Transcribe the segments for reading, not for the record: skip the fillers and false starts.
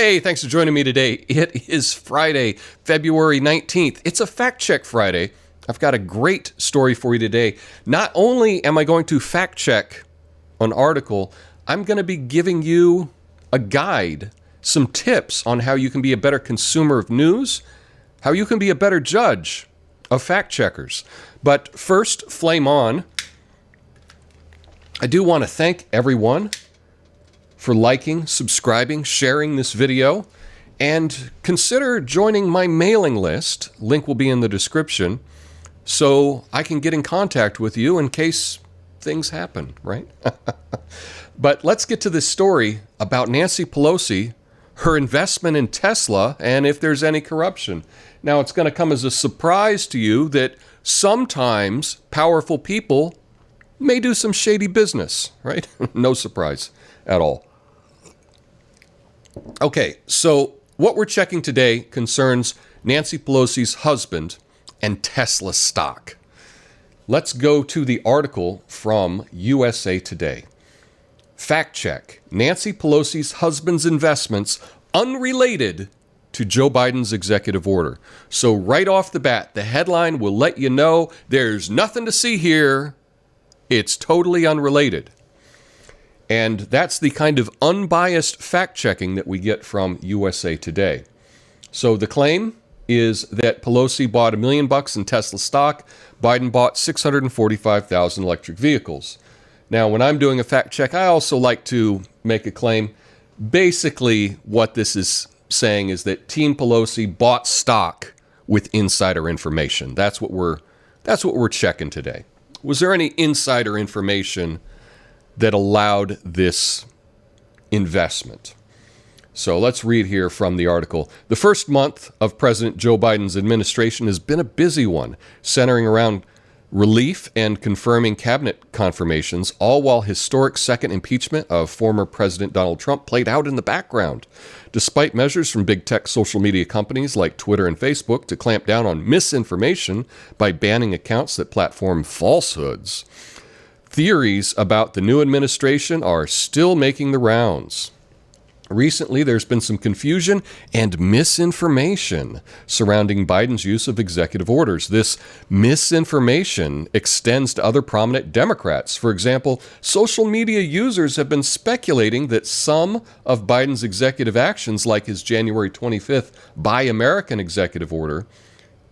Hey, thanks for joining me today. It is Friday, February 19th. It's a Fact Check Friday. I've got a great story for you today. Not only am I going to fact check an article, I'm going to be giving you a guide, some tips on how you can be a better consumer of news, how you can be a better judge of fact checkers. But first, flame on. I do want to thank everyone for liking, subscribing, sharing this video, and consider joining my mailing list. Link will be in the description, so I can get in contact with you in case things happen, right? But let's get to this story about Nancy Pelosi, her investment in Tesla, and if there's any corruption. Now, it's going to come as a surprise to you that sometimes powerful people may do some shady business, right? No surprise at all. Okay, so what we're checking today concerns Nancy Pelosi's husband and Tesla stock. Let's go to the article from USA Today. Fact check: Nancy Pelosi's husband's investments unrelated to Joe Biden's executive order. So right off the bat, the headline will let you know there's nothing to see here. It's totally unrelated. And that's the kind of unbiased fact-checking that we get from USA Today. So the claim is that Pelosi bought $1 million in Tesla stock. Biden bought 645,000 electric vehicles. Now, when I'm doing a fact check, I also like to make a claim. Basically, what this is saying is that Team Pelosi bought stock with insider information. That's what we're checking today. Was there any insider information that allowed this investment? So let's read here from the article. The first month of President Joe Biden's administration has been a busy one, centering around relief and confirming cabinet confirmations, all while historic second impeachment of former President Donald Trump played out in the background. Despite measures from big tech social media companies like Twitter and Facebook to clamp down on misinformation by banning accounts that platform falsehoods, theories about the new administration are still making the rounds. Recently, there's been some confusion and misinformation surrounding Biden's use of executive orders. This misinformation extends to other prominent Democrats. For example, social media users have been speculating that some of Biden's executive actions, like his January 25th Buy American executive order,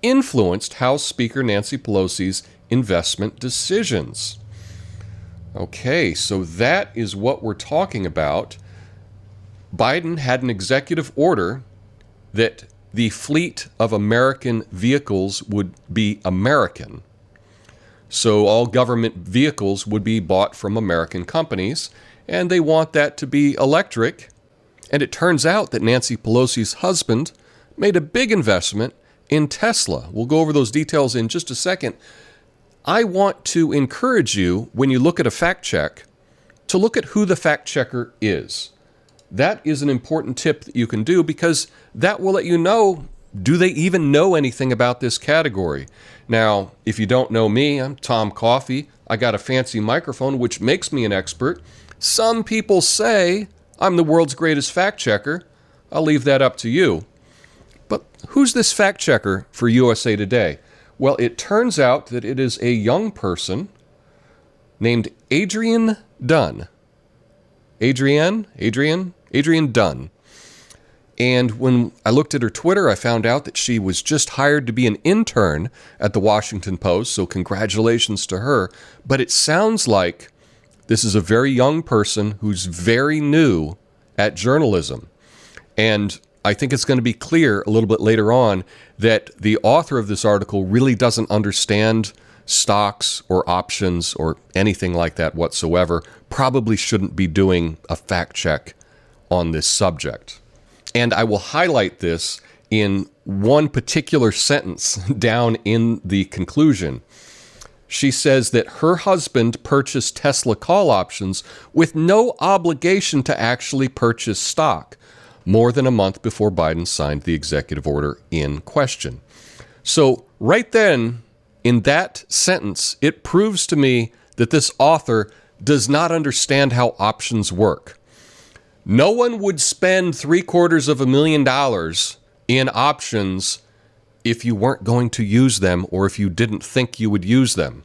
influenced House Speaker Nancy Pelosi's investment decisions. Okay, so that is what we're talking about. Biden had an executive order that the fleet of American vehicles would be American. So all government vehicles would be bought from American companies, and they want that to be electric. And it turns out that Nancy Pelosi's husband made a big investment in Tesla. We'll go over those details in just a second. I want to encourage you, when you look at a fact check, to look at who the fact checker is. That is an important tip that you can do, because that will let you know, do they even know anything about this category? Now, if you don't know me, I'm Tom Coffee. I got a fancy microphone, which makes me an expert. Some people say I'm the world's greatest fact checker. I'll leave that up to you. But who's this fact checker for USA Today? Well, it turns out that it is a young person named Adrienne Dunn. Adrienne Dunn. And when I looked at her Twitter, I found out that she was just hired to be an intern at the Washington Post, so congratulations to her. But it sounds like this is a very young person who's very new at journalism. And I think it's going to be clear a little bit later on that the author of this article really doesn't understand stocks or options or anything like that whatsoever. Probably shouldn't be doing a fact check on this subject. And I will highlight this in one particular sentence down in the conclusion. She says that her husband purchased Tesla call options with no obligation to actually purchase stock, more than a month before Biden signed the executive order in question. So right then, in that sentence, it proves to me that this author does not understand how options work. No one would spend $750,000 in options if you weren't going to use them or if you didn't think you would use them.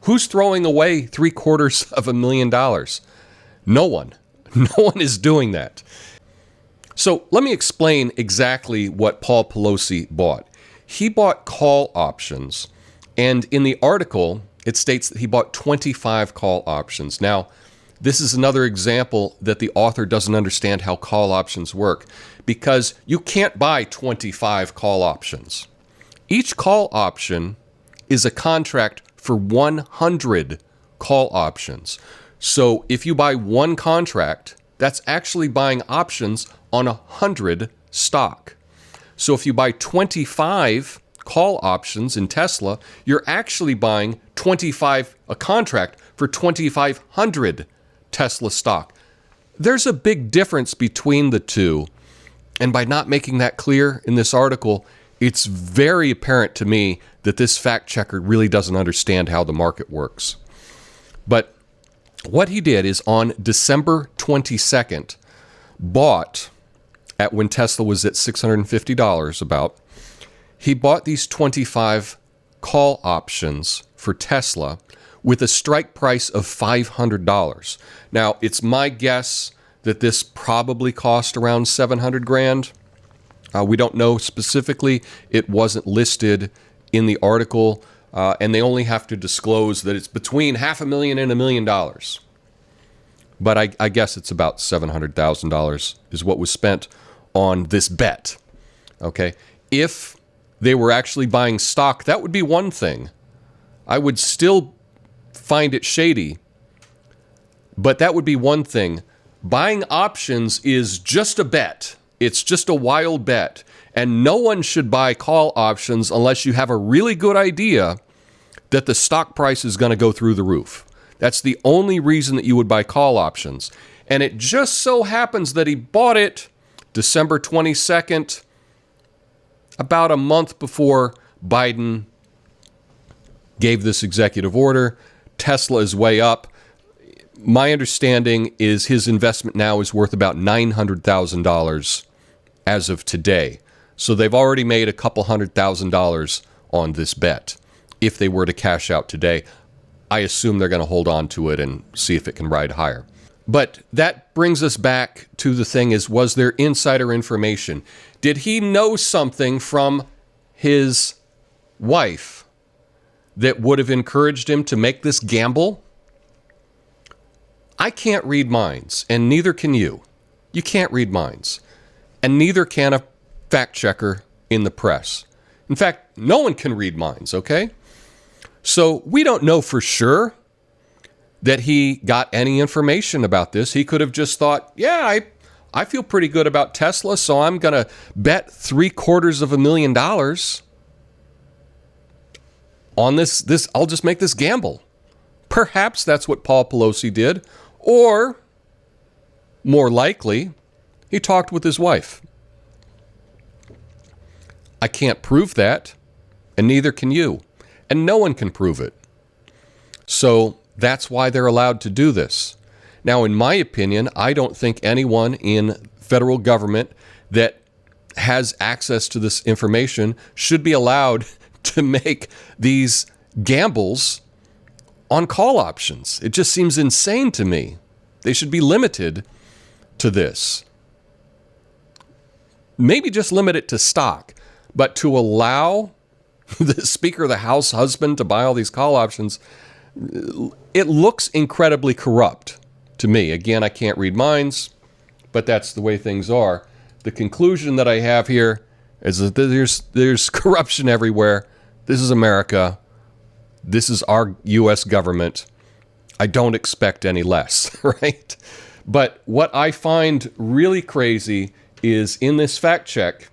Who's throwing away $750,000? No one. No one is doing that. So let me explain exactly what Paul Pelosi bought. He bought call options, and in the article, it states that he bought 25 call options. Now, this is another example that the author doesn't understand how call options work, because you can't buy 25 call options. Each call option is a contract for 100 call options. So if you buy one contract, that's actually buying options on 100 stock. So if you buy 25 call options in Tesla, you're actually buying a contract for 2,500 Tesla stock. There's a big difference between the two. And by not making that clear in this article, it's very apparent to me that this fact checker really doesn't understand how the market works. But what he did is on December 22nd, bought at when Tesla was at $650 about, he bought these 25 call options for Tesla with a strike price of $500. Now, it's my guess that this probably cost around $700,000. We don't know specifically. It wasn't listed in the article, and they only have to disclose that it's between $500,000 and $1 million. But I guess it's about $700,000 is what was spent on this bet. Okay, if they were actually buying stock, that would be one thing. I would still find it shady, but that would be one thing. Buying options is just a bet. It's just a wild bet. And no one should buy call options unless you have a really good idea that the stock price is going to go through the roof. That's the only reason that you would buy call options. And it just so happens that he bought it December 22nd, about a month before Biden gave this executive order. Tesla is way up. My understanding is his investment now is worth about $900,000 as of today. So they've already made a couple $100,000 on this bet. If they were to cash out today, I assume they're going to hold on to it and see if it can ride higher. But that brings us back to the thing is, was there insider information? Did he know something from his wife that would have encouraged him to make this gamble? I can't read minds, and neither can you. You can't read minds. And neither can a fact checker in the press. In fact, no one can read minds, okay? So we don't know for sure that he got any information about this. He could have just thought, yeah, I feel pretty good about Tesla, so I'm going to bet $750,000 on this. I'll just make this gamble. Perhaps that's what Paul Pelosi did. Or, more likely, he talked with his wife. I can't prove that, and neither can you. And no one can prove it. So that's why they're allowed to do this. Now, in my opinion, I don't think anyone in federal government that has access to this information should be allowed to make these gambles on call options. It just seems insane to me. They should be limited to this. Maybe just limit it to stock, but to allow the Speaker of the House husband to buy all these call options, it looks incredibly corrupt to me. Again, I can't read minds, but that's the way things are. The conclusion that I have here is that there's corruption everywhere. This is America. This is our U.S. government. I don't expect any less, right? But what I find really crazy is in this fact check,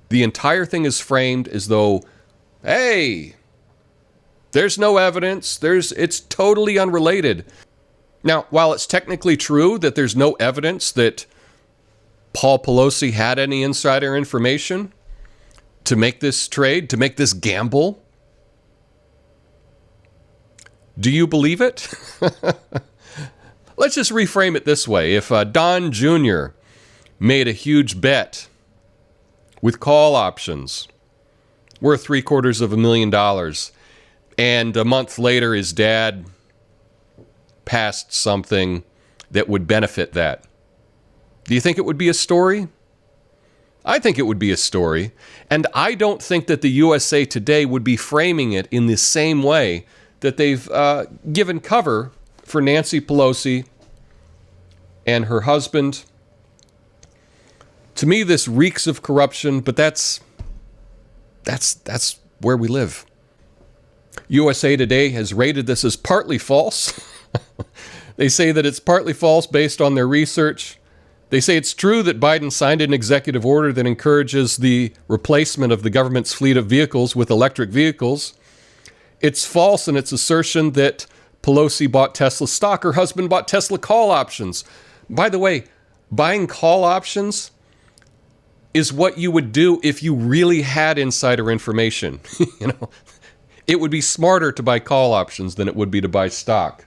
the entire thing is framed as though, hey, there's no evidence. It's totally unrelated. Now, while it's technically true that there's no evidence that Paul Pelosi had any insider information to make this trade, to make this gamble, do you believe it? let's just reframe it this way. If Don Jr. made a huge bet with call options worth $750,000, and a month later his dad passed something that would benefit that, do you think it would be a story? I think it would be a story, and I don't think that the USA Today would be framing it in the same way that they've given cover for Nancy Pelosi and her husband. To me, this reeks of corruption, but that's where we live. USA Today has rated this as partly false. They say that it's partly false based on their research. They say it's true that Biden signed an executive order that encourages the replacement of the government's fleet of vehicles with electric vehicles. It's false in its assertion that Pelosi bought Tesla stock. Her husband bought Tesla call options. By the way, buying call options is what you would do if you really had insider information. It would be smarter to buy call options than it would be to buy stock.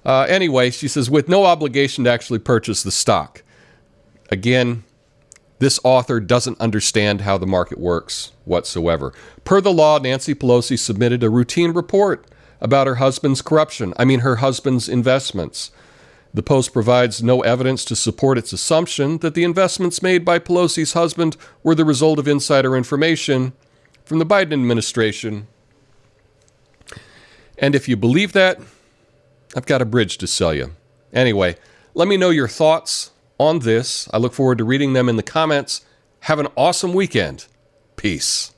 Anyway, she says, with no obligation to actually purchase the stock. Again, this author doesn't understand how the market works whatsoever. Per the law, Nancy Pelosi submitted a routine report about her husband's her husband's investments. The Post provides no evidence to support its assumption that the investments made by Pelosi's husband were the result of insider information from the Biden administration. And if you believe that, I've got a bridge to sell you. Anyway, let me know your thoughts on this. I look forward to reading them in the comments. Have an awesome weekend. Peace.